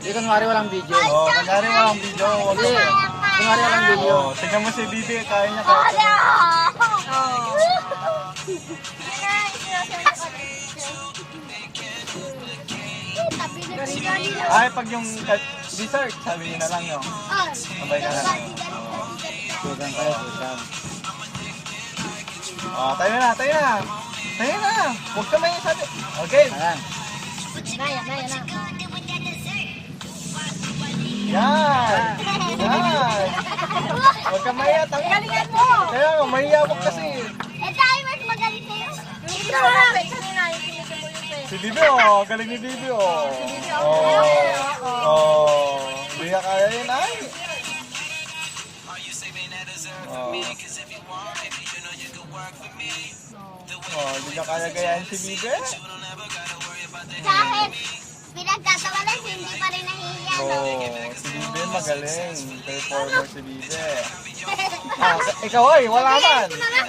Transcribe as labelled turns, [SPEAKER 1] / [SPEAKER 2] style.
[SPEAKER 1] Hindi, kunwari walang video.
[SPEAKER 2] Oo, kunyari walang video. Wag
[SPEAKER 1] Hindi, kunwari walang video.
[SPEAKER 2] Oo, tignan mo si Bibi, kaya niya kaya. Ay, pag yung dessert, sabi niyo na lang yun. Sabay na lang.
[SPEAKER 1] Tugang kayo, tugang.
[SPEAKER 2] Oh, tayo na, tayo na. Tayo na. Huwag ka may sabi. Okay.
[SPEAKER 1] Ayan.
[SPEAKER 2] Yan. Yan. Huwag ka maya.
[SPEAKER 3] Galingan mo!
[SPEAKER 2] Kaya nga, mahiyabok kasi.
[SPEAKER 3] Eh, tayo mas magaling sa'yo. Hindi mo lang. Kanina, yung pinigyan mo yung pwede.
[SPEAKER 2] Si Bibi, oh. Galing ni Bibi, oh. Oh. Hindi ka kaya yun, ay. Oh. Oh, hindi ka kaya gayahin si Bibi?
[SPEAKER 3] Kahit pinagtatawanan, hindi pa rin nahihiya, no?
[SPEAKER 2] Oh, si Bibi magaling. Performer si Bibi. Ah, ikaw ay, wala man.
[SPEAKER 3] Ito na nga.